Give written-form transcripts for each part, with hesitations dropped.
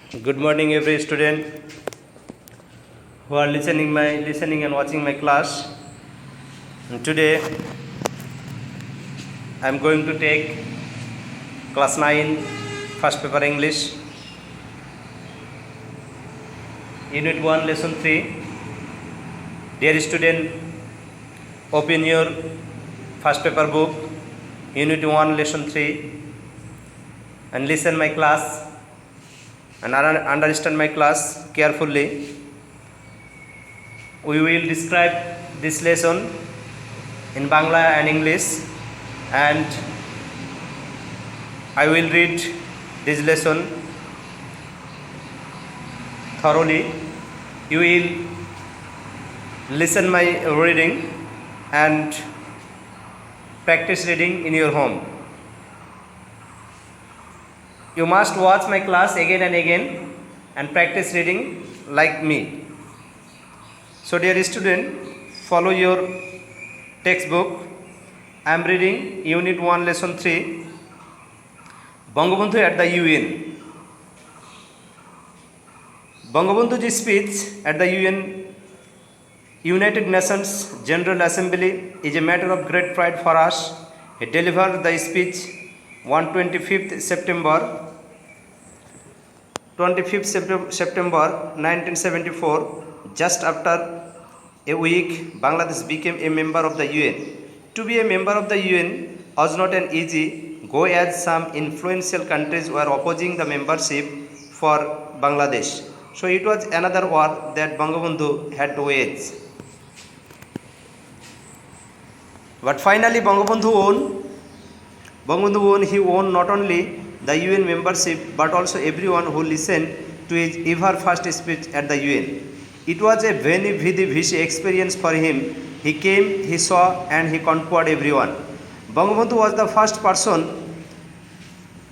Good morning, every student who are listening and watching my class. And today, I am going to take class 9, first paper English, Unit 1, Lesson 3. Dear student, open your first paper book, Unit 1, Lesson 3, and listen my class and understand my class carefully. We will describe this lesson in Bangla and English, and I will read this lesson thoroughly. You will listen my reading and practice reading in your home. You must watch my class again and again and practice reading like me. So dear student, follow your textbook. I am reading Unit 1, Lesson 3, Bangabandhu at the UN. Bangabandhu's speech at the United Nations General Assembly is a matter of great pride for us. He delivered the speech on 25th September 1974. Just after a week, Bangladesh became a member of the UN. To be a member of the UN was not an easy go, as some influential countries were opposing the membership for Bangladesh. So it was another war that Bangabandhu had to wage. But finally Bangabandhu won. He won not only the UN membership but also everyone who listened to his ever first speech at the UN. It was a very vishy experience for him. He came, he saw, and he conquered everyone. Bangabandhu was the first person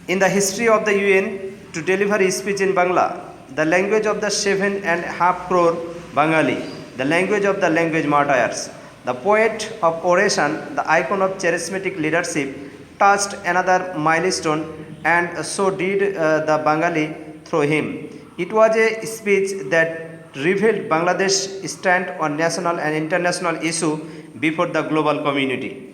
in the history of the UN to deliver his speech in Bangla, the language of the 7.5 crore Bengali, the language of the language martyrs. The poet of oration, the icon of charismatic leadership, touched another milestone, and so did the Bengali through him. It was a speech that revealed Bangladesh's stand on national and international issues before the global community.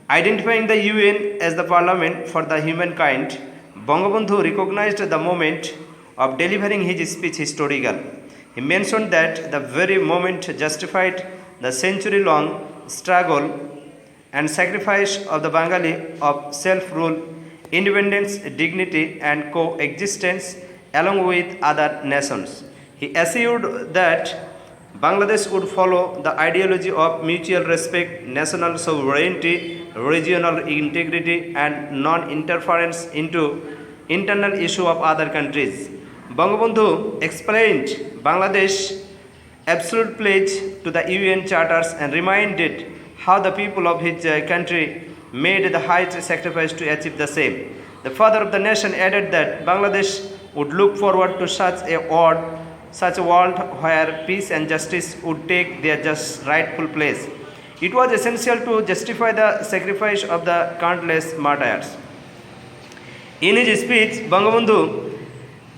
Identifying the UN as the parliament for the humankind, Bangabandhu recognized the moment of delivering his speech historical. He mentioned that the very moment justified the century-long struggle and sacrifice of the Bengali of self-rule, independence, dignity, and coexistence along with other nations. He assured that Bangladesh would follow the ideology of mutual respect, national sovereignty, regional integrity, and non-interference into internal issue of other countries. Bangabandhu explained Bangladesh's absolute pledge to the UN charters and reminded how the people of his country made the highest sacrifice to achieve the same. The father of the nation added that Bangladesh would look forward to such a world where peace and justice would take their just rightful place. It was essential to justify the sacrifice of the countless martyrs. In his speech, Bangabandhu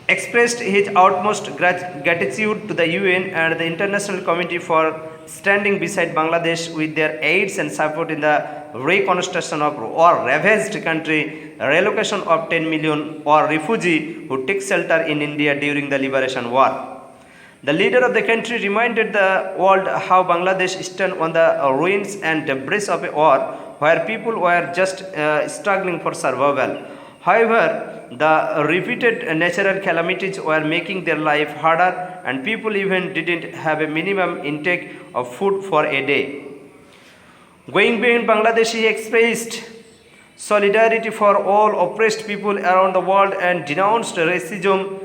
expressed his utmost gratitude to the UN and the international community for standing beside Bangladesh with their aids and support in the reconstruction of war-ravaged country, relocation of 10 million or refugee who took shelter in India during the liberation war. The leader of the country reminded the world how Bangladesh stood on the ruins and debris of a war where people were just struggling for survival. However, the repeated natural calamities were making their life harder, and people even didn't have a minimum intake of food for a day. Going beyond Bangladesh, he expressed solidarity for all oppressed people around the world and denounced racism,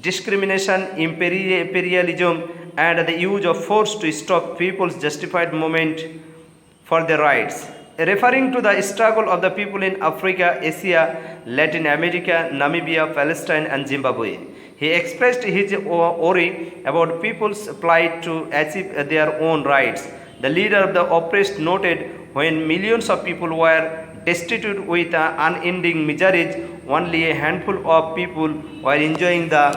discrimination, imperialism, and the use of force to stop people's justified movement for their rights. Referring to the struggle of the people in Africa, Asia, Latin America, Namibia, Palestine, and Zimbabwe, he expressed his worry about people's plight to achieve their own rights. The leader of the oppressed noted when millions of people were destitute with unending miseries, only a handful of people were enjoying the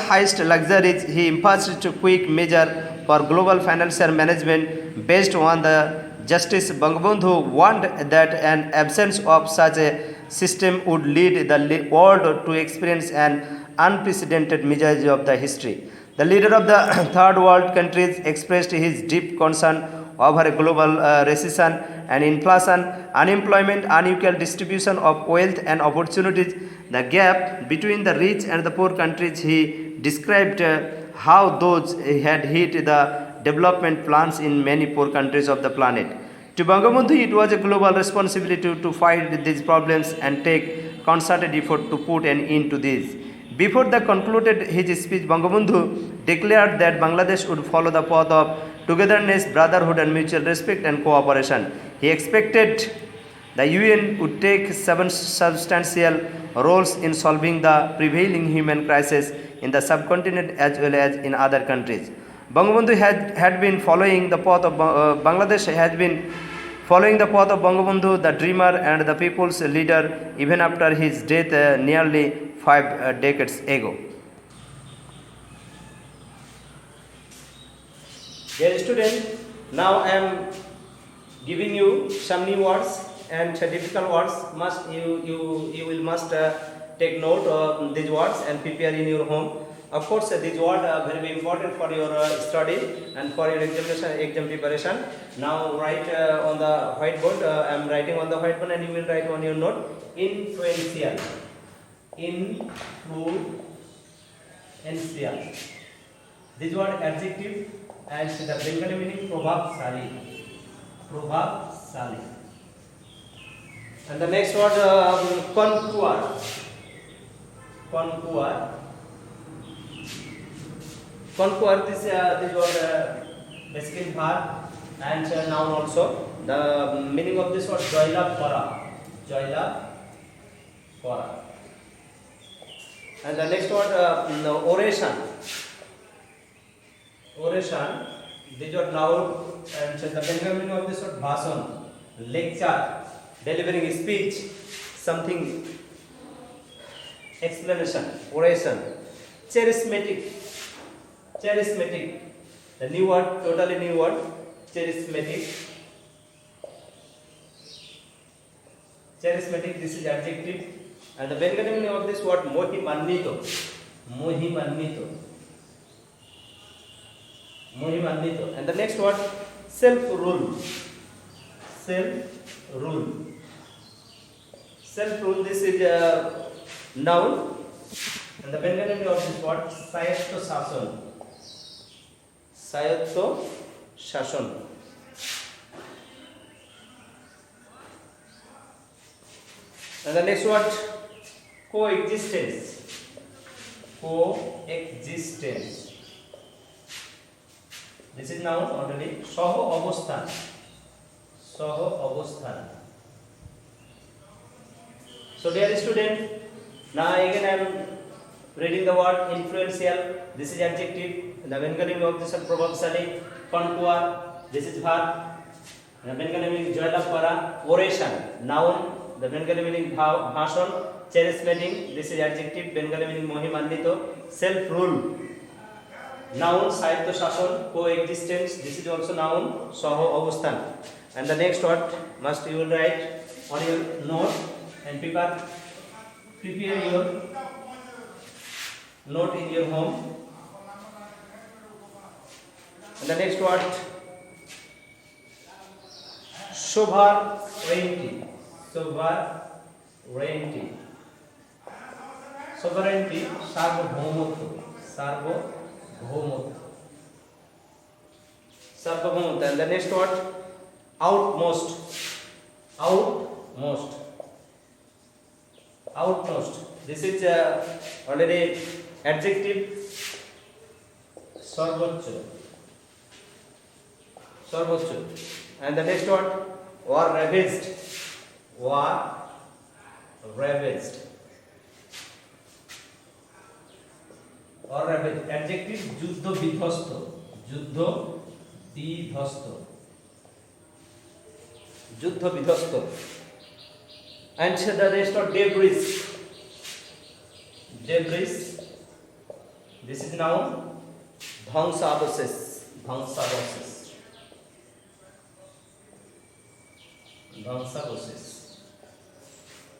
highest luxuries, he imposed a quick measure for global financial management based on the justice. Bangabandhu warned that an absence of such a system would lead the world to experience an unprecedented measure of the history. The leader of the third world countries expressed his deep concern over a global recession and inflation, unemployment, unequal distribution of wealth and opportunities, the gap between the rich and the poor countries. He described how those had hit the development plans in many poor countries of the planet. To Bangabandhu, it was a global responsibility to fight these problems and take concerted effort to put an end to these. Before the concluded his speech, Bangabandhu declared that Bangladesh would follow the path of togetherness, brotherhood, and mutual respect and cooperation. He expected the UN would take seven substantial roles in solving the prevailing human crisis in the subcontinent as well as in other countries. Bangabandhu had been following the path of Bangladesh has been following the path of Bangabandhu, the dreamer and the people's leader, even after his death nearly 5 decades ago. Dear student, now I am giving you some new words and difficult words. You will must take note of these words and prepare in your home. Of course, these words are very important for your study and for your exam preparation. Now write on the whiteboard. I am writing on the whiteboard and you will write on your note. Influential. Influential. This word adjective and the Bengali meaning probabsali. Probabsali. And the next word conquer. Conquer. Conquer, this word basically verb and noun also. The meaning of this word joylab kora. Joylab kora. And the next word oration. Oration, this word noun and the Bengali meaning of this word bhasan. Lecture, delivering speech, something, explanation, oration. Charismatic. Charismatic, the new word, totally new word, charismatic. Charismatic, this is adjective. And the Bengali meaning of this word mohimannito. Mohimannito. Mohimannito. And the next word self-rule. Self-rule. Self-rule, this is a noun. And the Bengali meaning of this word Sayatto Shason. Sayatto Shason. And the next word coexistence. Coexistence. This is noun already. Soho Obosthan. Soho Obosthan. So dear student, now again I am reading the word influential. This is adjective. The Bengali meaning of this is probabsali. Conquer. This is verb. The Bengali meaning joylab kora. Oration. Noun. The Bengali meaning bhasan. Charismatic. This is adjective. Bengali meaning mohimannito. Self-rule. Noun. Sayatto shason. Coexistence. This is also noun. Soho obosthan. And the next word must you will write on your note and prepare your note in your home. And the next word sovereignty. Sovereignty. Sovereignty. Sarvabhaumotva. Sarvabhaumotva. Sarvabhaumotva. And the next word outmost. Outmost. Outmost. This is already adjective. Sarvocha. Sarvocha. And the next word war ravaged. War ravaged. Or ravaged. Adjective যুদ্ধ বিধ্বস্ত. যুদ্ধ বিধ্বস্ত. যুদ্ধ বিধ্বস্ত। And the rest of debris. Debris. This is now ধ্বংসাবশেষ। ধ্বংসাবশেষ। ধ্বংসাবশেষ।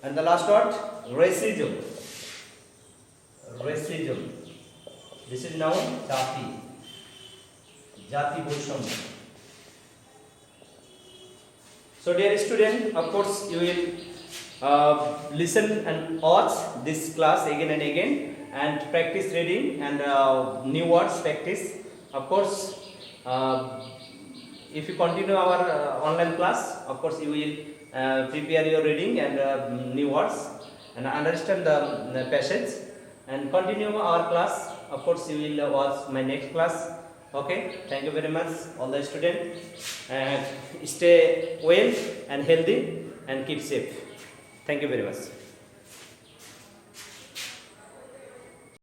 And the last word, racism. Racism. This is now জাতি। জাতি বৈষম্য। So dear student, of course you will listen and watch this class again and again and practice reading and new words practice. Of course, if you continue our online class, of course you will prepare your reading and new words and understand the passage and continue our class. Of course you will watch my next class. Okay, thank you very much all the students, and stay well and healthy and keep safe. Thank you very much.